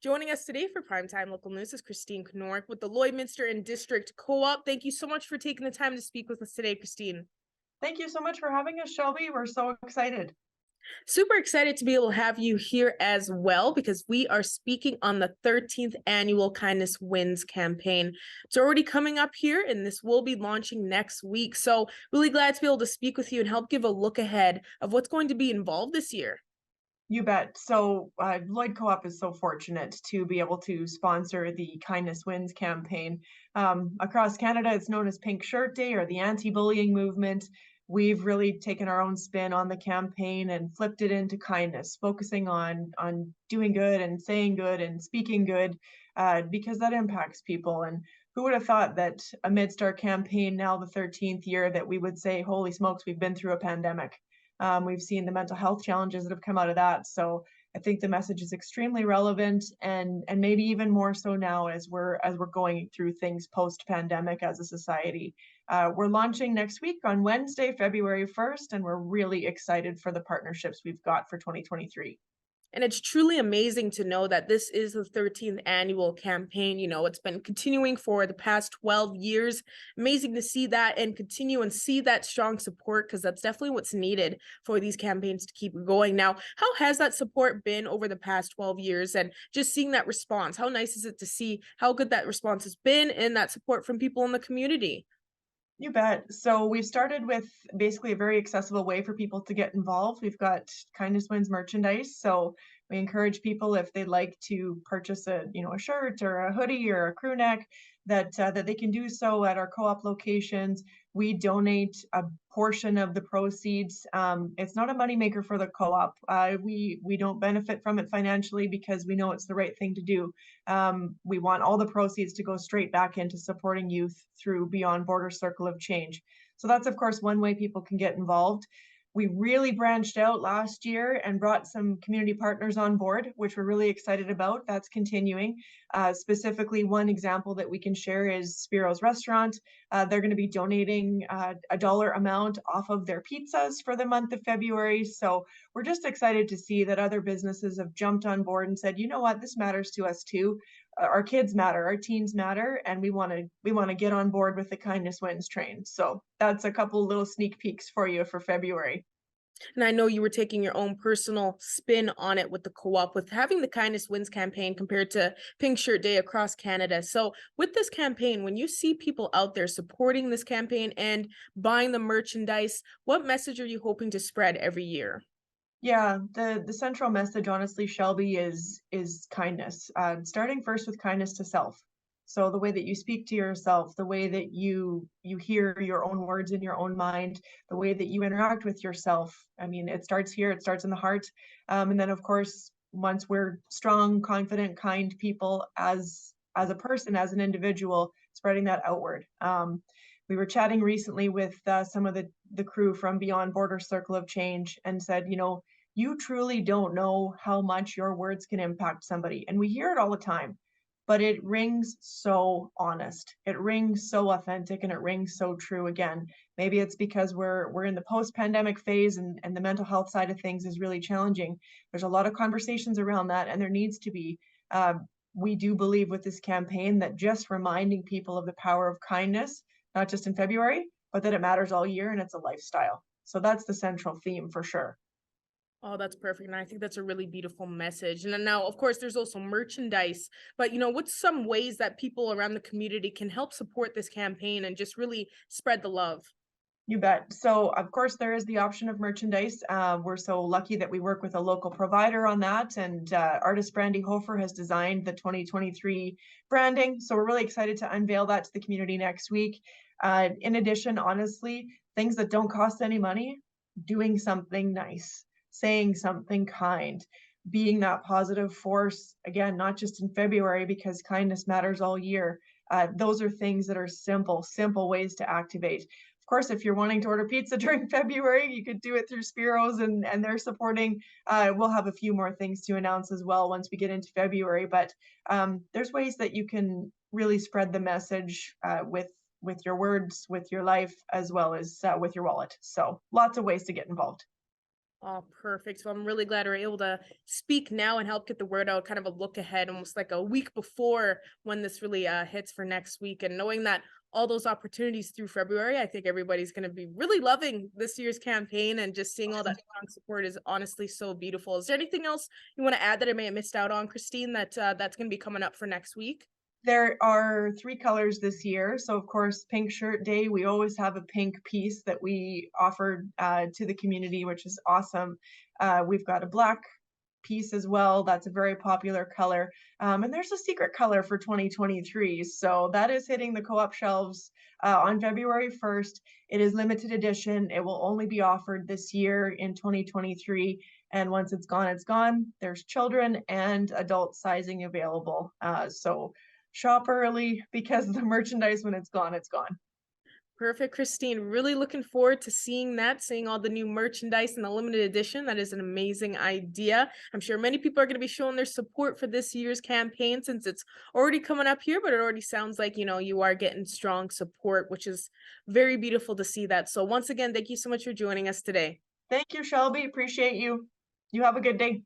Joining us today for Primetime Local News is Christine Knork with the Lloydminster and District Co-op. Thank you so much for taking the time to speak with us today, Christine. Thank you so much for having us, Shelby. We're so excited. Super excited to be able to have you here as well because we are speaking on the 13th annual Kindness Wins campaign. It's already coming up here and this will be launching next week. So really glad to be able to speak with you and help give a look ahead of what's going to be involved this year. You bet. So, Lloyd Co-op is so fortunate to be able to sponsor the Kindness Wins campaign. Across Canada, it's known as Pink Shirt Day or the anti-bullying movement. We've really taken our own spin on the campaign and flipped it into kindness, focusing on doing good and saying good and speaking good, because that impacts people. And who would have thought that amidst our campaign, now the 13th year, that we would say, "Holy smokes, we've been through a pandemic." We've seen the mental health challenges that have come out of that. So I think the message is extremely relevant, and maybe even more so now as we're going through things post pandemic as a society. We're launching next week on Wednesday, February 1st, and we're really excited for the partnerships we've got for 2023. And it's truly amazing to know that this is the 13th annual campaign. It's been continuing for the past 12 years. Amazing to see that and continue and see that strong support because that's definitely what's needed for these campaigns to keep going. Now, how has that support been over the past 12 years and just seeing that response? How nice is it to see how good that response has been and that support from people in the community? You bet. So we've started with basically a very accessible way for people to get involved. We've got Kindness Wins merchandise. So we encourage people if they'd like to purchase a shirt or a hoodie or a crew neck that they can do so at our co-op locations. We donate a portion of the proceeds. It's not a moneymaker for the co-op. We don't benefit from it financially because we know it's the right thing to do. We want all the proceeds to go straight back into supporting youth through Beyond Border Circle of Change. So that's, of course, one way people can get involved. We really branched out last year and brought some community partners on board, which we're really excited about. That's continuing. Specifically, one example that we can share is Spiro's Restaurant. They're going to be donating a dollar amount off of their pizzas for the month of February. So we're just excited to see that other businesses have jumped on board and said, you know what, this matters to us too. Our kids matter, our teens matter, and we want to get on board with the Kindness Wins train. So that's a couple little sneak peeks for you for February. And I know you were taking your own personal spin on it with the co-op, with having the Kindness Wins campaign compared to Pink Shirt Day across Canada. So with this campaign, when you see people out there supporting this campaign and buying the merchandise, what message are you hoping to spread every year? Yeah, the central message, honestly, Shelby, is kindness. Starting first with kindness to self. So the way that you speak to yourself, the way that you hear your own words in your own mind, the way that you interact with yourself. I mean, it starts here. It starts in the heart, and then of course, once we're strong, confident, kind people as a person, as an individual, spreading that outward. We were chatting recently with some of the crew from Beyond Border Circle of Change and said, you truly don't know how much your words can impact somebody. And we hear it all the time, but it rings so honest. It rings so authentic and it rings so true again. Maybe it's because we're in the post-pandemic phase and the mental health side of things is really challenging. There's a lot of conversations around that, and there needs to be. We do believe with this campaign that just reminding people of the power of kindness, not just in February, but that it matters all year and it's a lifestyle. So that's the central theme for sure. Oh, that's perfect. And I think that's a really beautiful message. And then now, of course, there's also merchandise. But, what's some ways that people around the community can help support this campaign and just really spread the love? You bet. So, of course, there is the option of merchandise. We're so lucky that we work with a local provider on that. And artist Brandy Hofer has designed the 2023 branding. So, we're really excited to unveil that to the community next week. In addition, honestly, things that don't cost any money, doing something nice, saying something kind, being that positive force, again, not just in February, because kindness matters all year. Those are things that are simple ways to activate. Of course, if you're wanting to order pizza during February, you could do it through Spiro's and they're supporting. We'll have a few more things to announce as well once we get into February. But there's ways that you can really spread the message with your words, with your life, as well as with your wallet. So lots of ways to get involved. Oh, perfect. So I'm really glad we're able to speak now and help get the word out, kind of a look ahead, almost like a week before when this really hits for next week. And knowing that all those opportunities through February, I think everybody's going to be really loving this year's campaign, and just seeing all that strong support is honestly so beautiful. Is there anything else you want to add that I may have missed out on, Christine, that that's going to be coming up for next week? There are 3 colors this year. So, of course, Pink Shirt Day, we always have a pink piece that we offered to the community, which is awesome. We've got a black piece as well. That's a very popular color. And there's a secret color for 2023. So that is hitting the co-op shelves on February 1st. It is limited edition. It will only be offered this year in 2023. And once it's gone, it's gone. There's children and adult sizing available. So shop early because the merchandise, when it's gone, it's gone. Perfect, Christine. Really looking forward to seeing that, seeing all the new merchandise in the limited edition. That is an amazing idea. I'm sure many people are going to be showing their support for this year's campaign, since it's already coming up here, but it already sounds like, you are getting strong support, which is very beautiful to see that. So once again, thank you so much for joining us today. Thank you, Shelby. Appreciate you. You have a good day.